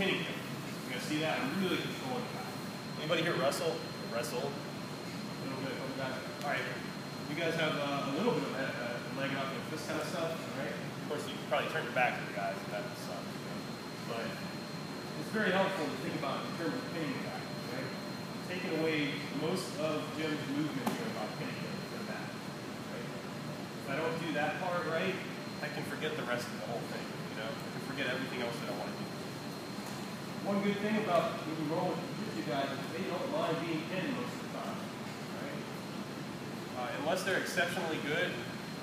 pinning him. You guys see that? I'm really controlling the guy. Anybody here wrestle? Wrestle? A little bit, all right. You guys have a little bit of a leg up with this kind of stuff, right? Of course, you can probably turn your back to the guys if that sucks. But it's very helpful to think about in terms of pinning the guy, right? Taking away most of Jim's movement here about pinning him to the back, right? If I don't do that part right, I can forget the rest of the whole thing, you know? I can forget everything else that I want to do. One good thing about when you roll with jiu-jitsu guys is they don't mind being pinned most of the time, right? Unless they're exceptionally good,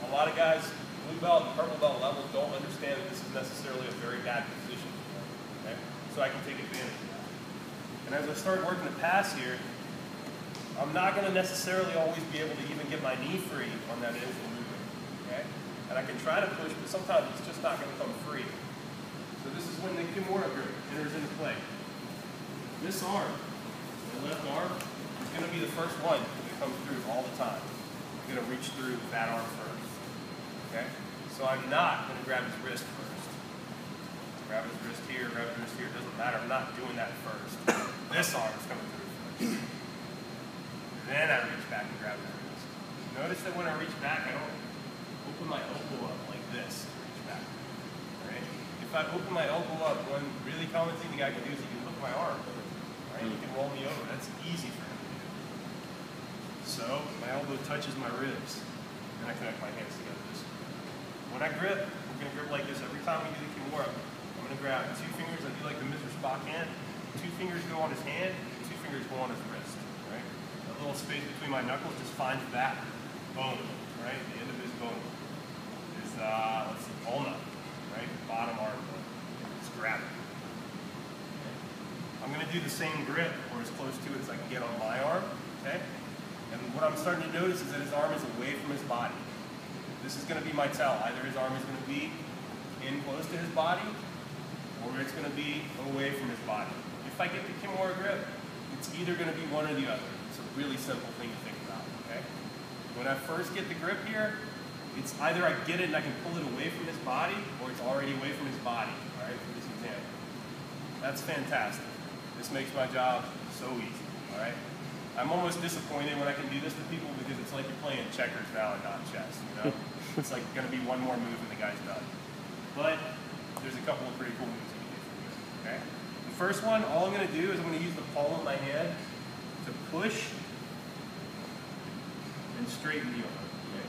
a lot of guys, blue belt and purple belt level, don't understand that this is necessarily a very bad position for them, okay? So I can take advantage of that. And as I start working the pass here, I'm not going to necessarily always be able to even get my knee free on that initial movement, okay? And I can try to push, but sometimes it's just not going to come free. So this is when the Kimura grip enters into play. This arm, my left arm, is going to be the first one that comes through all the time. I'm going to reach through that arm first. Okay? So I'm not going to grab his wrist first. Grab his wrist here, doesn't matter. I'm not doing that first. This arm is coming through first. Then I reach back and grab his wrist. Notice that when I reach back, I don't open my elbow up like this to reach back. Right? If I open my elbow up, one really common thing the guy can do is he can hook my arm. Right? He can roll me over. That's easy for him to do. So my elbow touches my ribs, and I connect my hands together this way. When I grip, we're going to grip like this every time we do the Kimura. I'm going to grab 2 fingers. I do like the Mr. Spock hand. 2 fingers go on his hand, 2 fingers go on his wrist. Right? A little space between my knuckles just finds that bone. Right? The end of his bone is let's see, ulna. Right? Bottom arm bone. Just grab it. Okay. I'm going to do the same grip, or as close to it as I can get on my arm. Okay? And what I'm starting to notice is that his arm is away from his body. This is going to be my tell. Either his arm is going to be in close to his body, or it's going to be away from his body. If I get the Kimura grip, it's either going to be one or the other. It's a really simple thing to think about, okay? When I first get the grip here, it's either I get it and I can pull it away from his body, or it's already away from his body, all right, for this example. That's fantastic. This makes my job so easy, all right? I'm almost disappointed when I can do this to people because it's like you're playing checkers now and not chess, you know? It's like going to be one more move and the guy's done. But there's a couple of pretty cool moves you can do for you, okay? The first one, all I'm going to do is I'm going to use the palm of my hand to push and straighten the arm. Okay?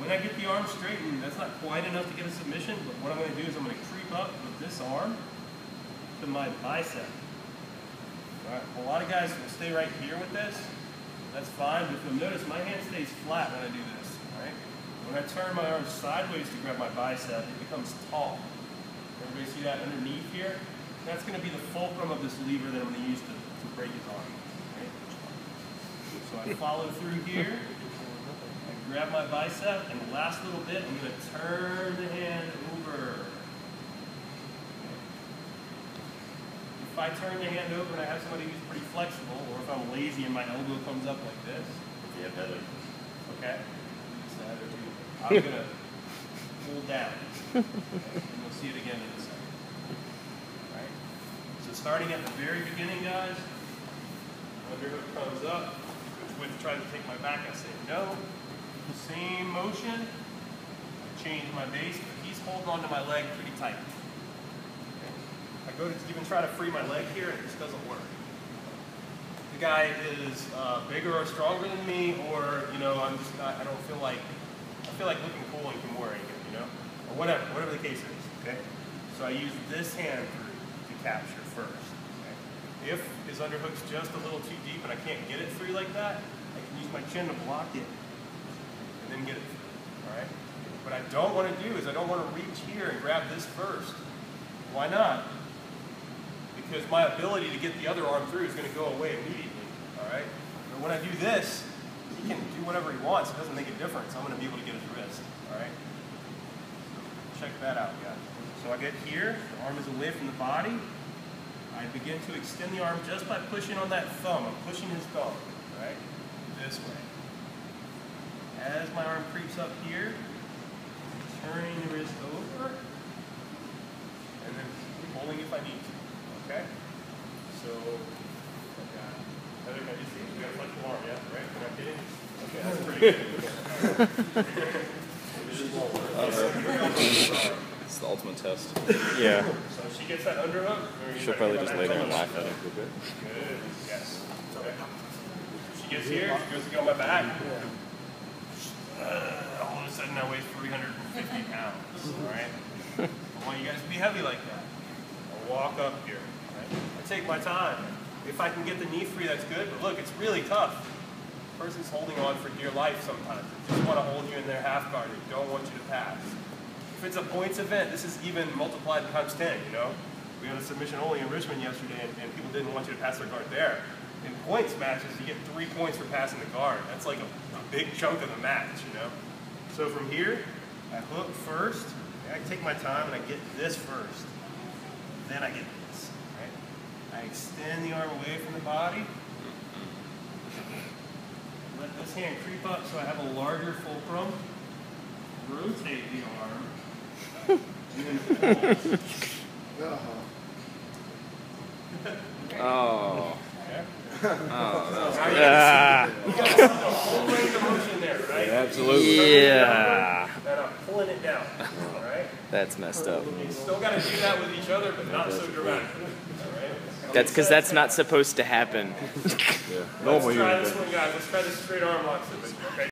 When I get the arm straightened, that's not quite enough to get a submission, but what I'm going to do is I'm going to creep up with this arm to my bicep. All right. A lot of guys will stay right here with this. That's fine, but if you'll notice, my hand stays flat when I do this. Right? When I turn my arm sideways to grab my bicep, it becomes tall. Everybody see that underneath here? That's going to be the fulcrum of this lever that I'm going to use to break his arm. Right? So I follow through here. I grab my bicep, and the last little bit, I'm going to turn the hand over. If I turn the hand over and I have somebody who's pretty flexible, or if I'm lazy and my elbow comes up like this, yeah, better. Okay? I'm going to pull down. Okay? And we'll see it again in a second. All right? So starting at the very beginning, guys, underhook comes up, which would try to take my back. I say no. Same motion. I change my base, but he's holding onto my leg pretty tight. I go to even try to free my leg here, and it just doesn't work. The guy is bigger or stronger than me, or I'm just not. I feel like looking cool in Kimura, you know, or whatever the case is. Okay. So I use this hand through to capture first. Okay? If his underhook's just a little too deep and I can't get it through like that, I can use my chin to block it and then get it through. All right. What I don't want to do is I don't want to reach here and grab this first. Why not? Because my ability to get the other arm through is going to go away immediately, all right? But when I do this, he can do whatever he wants. It doesn't make a difference. I'm going to be able to get his wrist, all right? So check that out, guys. So I get here. The arm is away from the body. I begin to extend the arm just by pushing on that thumb. I'm pushing his thumb, all right? This way. As my arm creeps up here, turning the wrist over, and then pulling if I need to. Okay? So, Heather, can you see? We got a flexible arm, yeah? Right? We're not kidding? Okay, that's pretty good. It's the ultimate test. Yeah. So she gets that underhook. She'll probably just lay there and laugh at him. Good. Yes. Okay. She gets here. She goes to get on my back. All of a sudden, I weigh 350 pounds. All right. I want you guys to be heavy like that. I'll walk up here. Right? I take my time. If I can get the knee free, that's good. But look, it's really tough. The person's holding on for dear life sometimes. They just want to hold you in their half guard. They don't want you to pass. If it's a points event, this is even multiplied times 10, you know? We had a submission only in Richmond yesterday, and people didn't want you to pass their guard there. In points matches, you get 3 points for passing the guard. That's like a big chunk of the match, you know? So from here, I hook first, I take my time, and I get this first. Then I get this, right? I extend the arm away from the body. Let this hand creep up so I have a larger fulcrum. Rotate the arm. And then pull. Oh. Okay. Oh. You got full range of motion there, right? Absolutely. Yeah. And I'm pulling it down. All right. That's messed up. You still got to do that with each other, but not so dramatically. All right. That's because that's not supposed to happen. Normally, Let's try this one, guys. Let's try this straight arm lock. Okay.